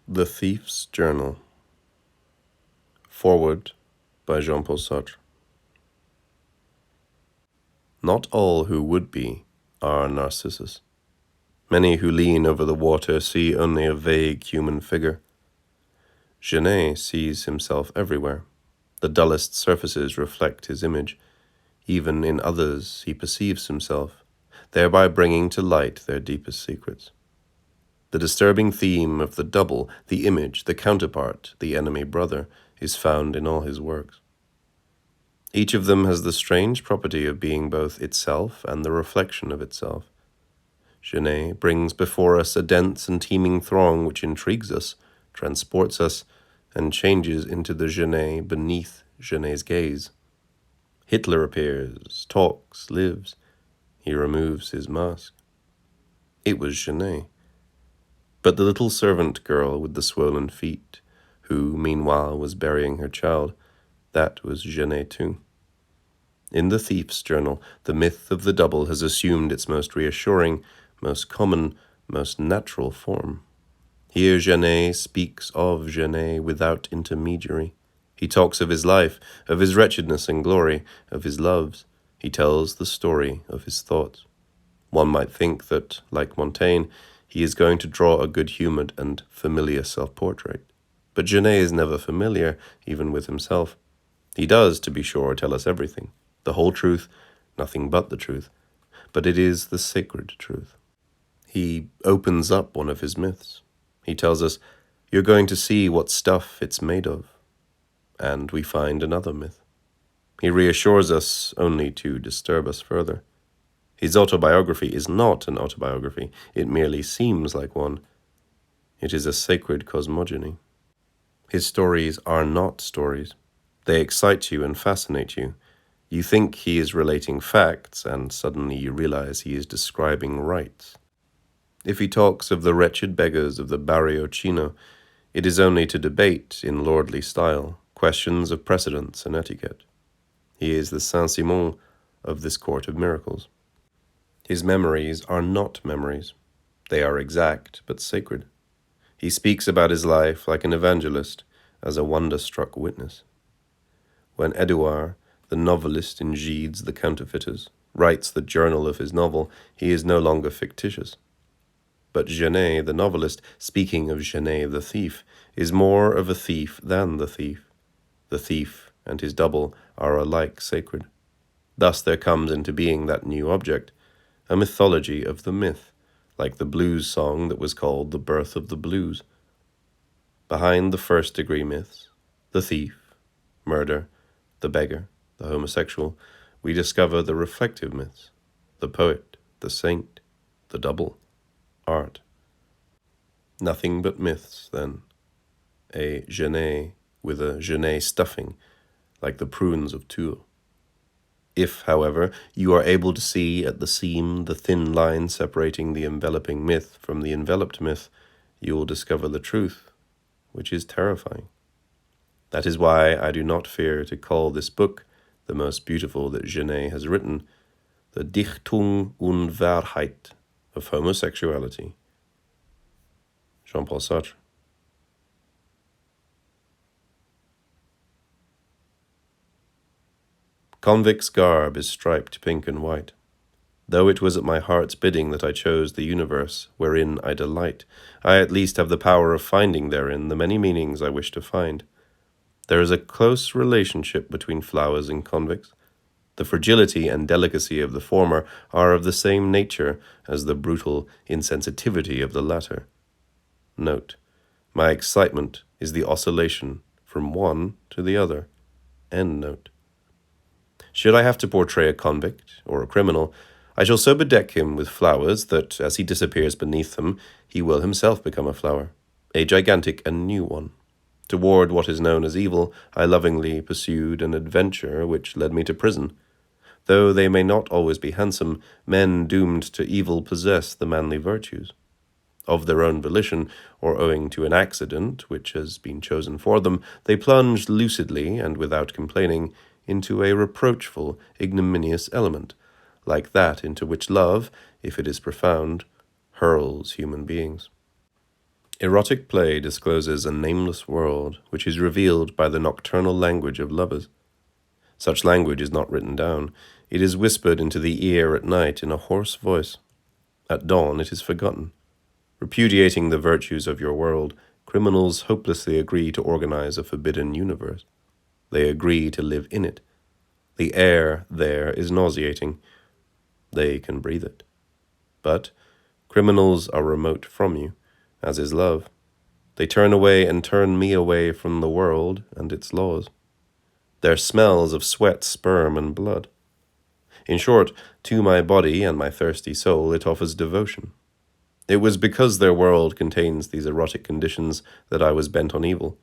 The Thief's Journal. Foreword by Jean-Paul Sartre. Not all who would be are Narcissus. Many who lean over the water see only a vague human figure. Genet sees himself everywhere. The dullest surfaces reflect his image. Even in others he perceives himself, thereby bringing to light their deepest secrets. The disturbing theme of the double, the image, the counterpart, the enemy brother, is found in all his works. Each of them has the strange property of being both itself and the reflection of itself. Genet brings before us a dense and teeming throng which intrigues us, transports us, and changes into the Genet beneath Genet's gaze. Hitler appears, talks, lives. He removes his mask. It was Genet. But the little servant girl with the swollen feet, who, meanwhile, was burying her child, that was Genet too. In The Thief's Journal, the myth of the double has assumed its most reassuring, most common, most natural form. Here Genet speaks of Genet without intermediary. He talks of his life, of his wretchedness and glory, of his loves. He tells the story of his thoughts. One might think that, like Montaigne, he is going to draw a good-humored and familiar self-portrait. But Genet is never familiar, even with himself. He does, to be sure, tell us everything, the whole truth, nothing but the truth, but it is the sacred truth. He opens up one of his myths. He tells us, "You're going to see what stuff it's made of." And we find another myth. He reassures us only to disturb us further. His autobiography is not an autobiography. It merely seems like one. It is a sacred cosmogony. His stories are not stories. They excite you and fascinate you. You think he is relating facts, and suddenly you realize he is describing rights. If he talks of the wretched beggars of the Barrio Chino, it is only to debate, in lordly style, questions of precedence and etiquette. He is the Saint-Simon of this court of miracles. His memories are not memories. They are exact but sacred. He speaks about his life like an evangelist, as a wonder-struck witness. When Edouard, the novelist in Gide's The Counterfeiters, writes the journal of his novel, he is no longer fictitious. But Genet, the novelist, speaking of Genet the thief, is more of a thief than the thief. The thief and his double are alike sacred. Thus there comes into being that new object, a mythology of the myth, like the blues song that was called The Birth of the Blues. Behind the first-degree myths, the thief, murder, the beggar, the homosexual, we discover the reflective myths, the poet, the saint, the double, art. Nothing but myths, then. A Genet with a Genet stuffing, like the prunes of Tours. If, however, you are able to see at the seam the thin line separating the enveloping myth from the enveloped myth, you will discover the truth, which is terrifying. That is why I do not fear to call this book, the most beautiful that Genet has written, the Dichtung und Wahrheit of homosexuality. Jean-Paul Sartre. Convict's garb is striped pink and white. Though it was at my heart's bidding that I chose the universe wherein I delight, I at least have the power of finding therein the many meanings I wish to find. There is a close relationship between flowers and convicts. The fragility and delicacy of the former are of the same nature as the brutal insensitivity of the latter. Note, my excitement is the oscillation from one to the other. End note. Should I have to portray a convict or a criminal, I shall so bedeck him with flowers that, as he disappears beneath them, he will himself become a flower, a gigantic and new one. Toward what is known as evil, I lovingly pursued an adventure which led me to prison. Though they may not always be handsome, men doomed to evil possess the manly virtues. Of their own volition, or owing to an accident which has been chosen for them, they plunged lucidly and without complaining into a reproachful, ignominious element, like that into which love, if it is profound, hurls human beings. Erotic play discloses a nameless world which is revealed by the nocturnal language of lovers. Such language is not written down. It is whispered into the ear at night in a hoarse voice. At dawn it is forgotten. Repudiating the virtues of your world, criminals hopelessly agree to organize a forbidden universe. They agree to live in it. The air there is nauseating. They can breathe it. But criminals are remote from you, as is love. They turn away and turn me away from the world and its laws. There smells of sweat, sperm, and blood. In short, to my body and my thirsty soul it offers devotion. It was because their world contains these erotic conditions that I was bent on evil.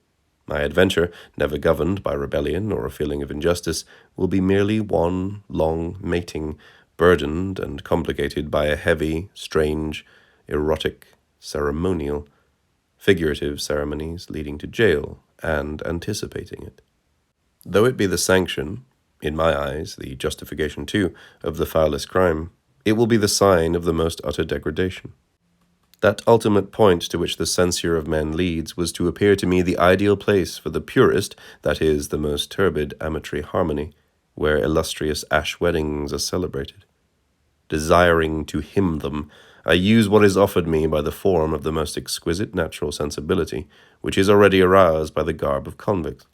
My adventure, never governed by rebellion or a feeling of injustice, will be merely one long mating, burdened and complicated by a heavy, strange, erotic ceremonial, figurative ceremonies leading to jail and anticipating it. Though it be the sanction, in my eyes, the justification too, of the foulest crime, it will be the sign of the most utter degradation. That ultimate point to which the censure of men leads was to appear to me the ideal place for the purest, that is, the most turbid amatory harmony, where illustrious ash weddings are celebrated. Desiring to hymn them, I use what is offered me by the form of the most exquisite natural sensibility, which is already aroused by the garb of convicts.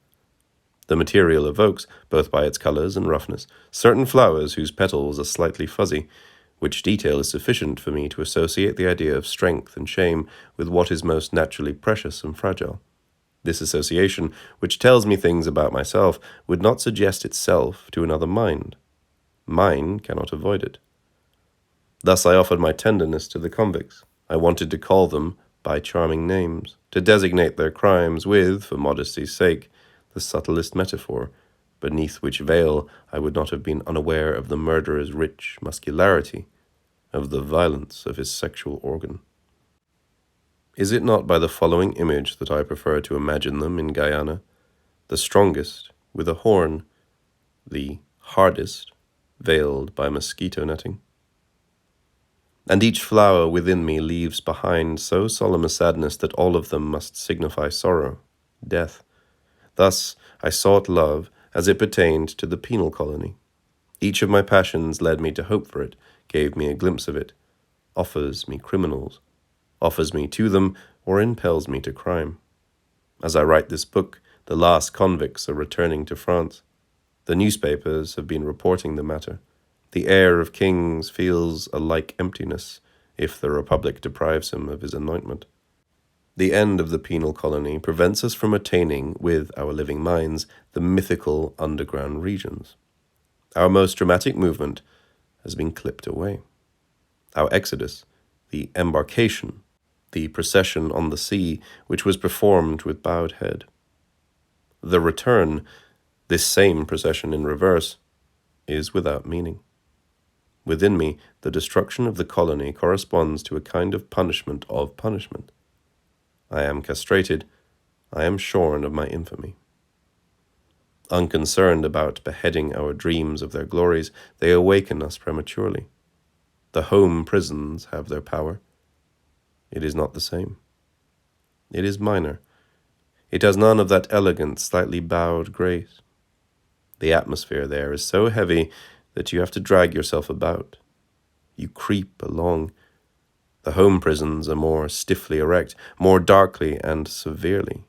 The material evokes, both by its colors and roughness, certain flowers whose petals are slightly fuzzy, which detail is sufficient for me to associate the idea of strength and shame with what is most naturally precious and fragile. This association, which tells me things about myself, would not suggest itself to another mind. Mine cannot avoid it. Thus I offered my tenderness to the convicts. I wanted to call them by charming names, to designate their crimes with, for modesty's sake, the subtlest metaphor, beneath which veil I would not have been unaware of the murderer's rich muscularity, of the violence of his sexual organ. Is it not by the following image that I prefer to imagine them in Guyana? The strongest, with a horn, the hardest, veiled by mosquito netting. And each flower within me leaves behind so solemn a sadness that all of them must signify sorrow, death. Thus I sought love as it pertained to the penal colony. Each of my passions led me to hope for it, gave me a glimpse of it, offers me criminals, offers me to them, or impels me to crime. As I write this book, the last convicts are returning to France. The newspapers have been reporting the matter. The heir of kings feels a like emptiness if the Republic deprives him of his anointment. The end of the penal colony prevents us from attaining, with our living minds, the mythical underground regions. Our most dramatic movement has been clipped away. Our exodus, the embarkation, the procession on the sea, which was performed with bowed head. The return, this same procession in reverse, is without meaning. Within me, the destruction of the colony corresponds to a kind of punishment of punishment. I am castrated, I am shorn of my infamy. Unconcerned about beheading our dreams of their glories, they awaken us prematurely. The home prisons have their power. It is not the same. It is minor. It has none of that elegant, slightly bowed grace. The atmosphere there is so heavy that you have to drag yourself about. You creep along. The home prisons are more stiffly erect, more darkly and severely.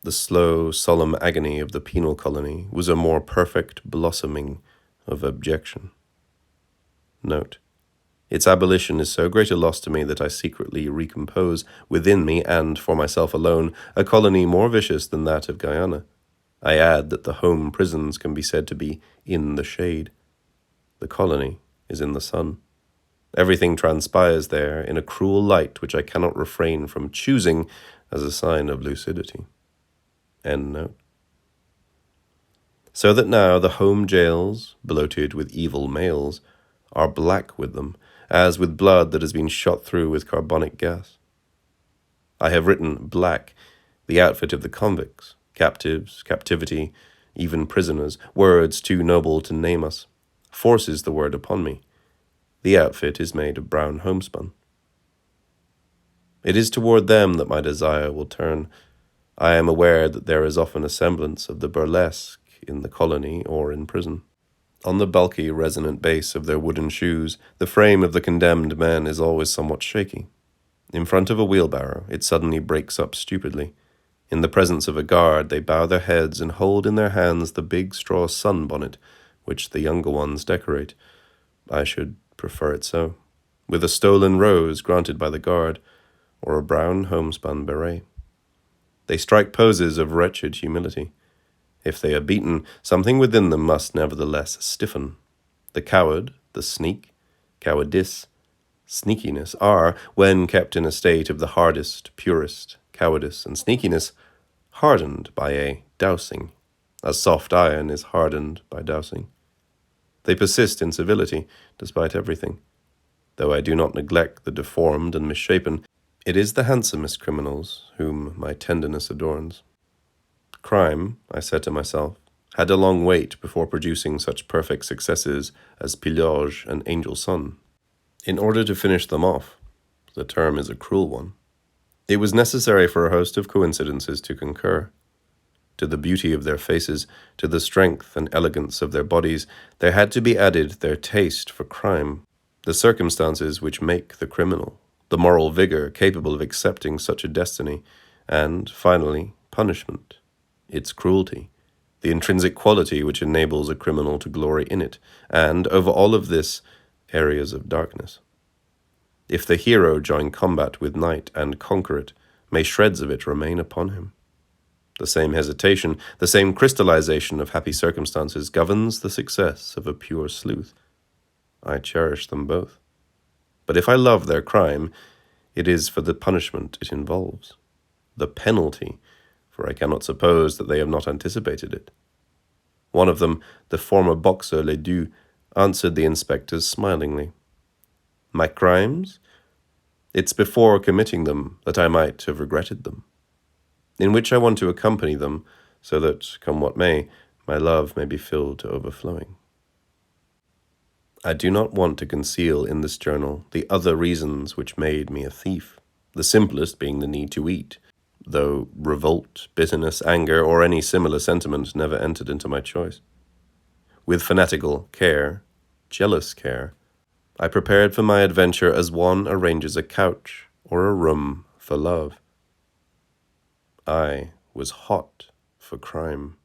The slow, solemn agony of the penal colony was a more perfect blossoming of abjection. Note: its abolition is so great a loss to me that I secretly recompose within me, and for myself alone, a colony more vicious than that of Guyana. I add that the home prisons can be said to be in the shade. The colony is in the sun. Everything transpires there in a cruel light which I cannot refrain from choosing as a sign of lucidity. End note. So that now the home jails, bloated with evil males, are black with them, as with blood that has been shot through with carbonic gas. I have written black, the outfit of the convicts, captives, captivity, even prisoners, words too noble to name us, forces the word upon me. The outfit is made of brown homespun. It is toward them that my desire will turn. I am aware that there is often a semblance of the burlesque in the colony or in prison. On the bulky, resonant base of their wooden shoes, the frame of the condemned men is always somewhat shaky. In front of a wheelbarrow, it suddenly breaks up stupidly. In the presence of a guard, they bow their heads and hold in their hands the big straw sunbonnet, which the younger ones decorate. I should prefer it so, with a stolen rose granted by the guard, or a brown homespun beret. They strike poses of wretched humility. If they are beaten, something within them must nevertheless stiffen. The coward, the sneak, cowardice, sneakiness are, when kept in a state of the hardest, purest cowardice and sneakiness, hardened by a dousing, as soft iron is hardened by dousing. They persist in civility, despite everything. Though I do not neglect the deformed and misshapen, it is the handsomest criminals whom my tenderness adorns. Crime, I said to myself, had a long wait before producing such perfect successes as Pillage and Angel Sun. In order to finish them off, the term is a cruel one, it was necessary for a host of coincidences to concur. To the beauty of their faces, to the strength and elegance of their bodies, there had to be added their taste for crime, the circumstances which make the criminal, the moral vigor capable of accepting such a destiny, and, finally, punishment, its cruelty, the intrinsic quality which enables a criminal to glory in it, and, over all of this, areas of darkness. If the hero join combat with night and conquer it, may shreds of it remain upon him. The same hesitation, the same crystallization of happy circumstances governs the success of a pure sleuth. I cherish them both. But if I love their crime, it is for the punishment it involves, the penalty, for I cannot suppose that they have not anticipated it. One of them, the former boxer Ledoux, answered the inspectors smilingly. My crimes? It's before committing them that I might have regretted them, in which I want to accompany them, so that, come what may, my love may be filled to overflowing. I do not want to conceal in this journal the other reasons which made me a thief, the simplest being the need to eat, though revolt, bitterness, anger, or any similar sentiment never entered into my choice. With fanatical care, jealous care, I prepared for my adventure as one arranges a couch or a room for love. I was hot for crime.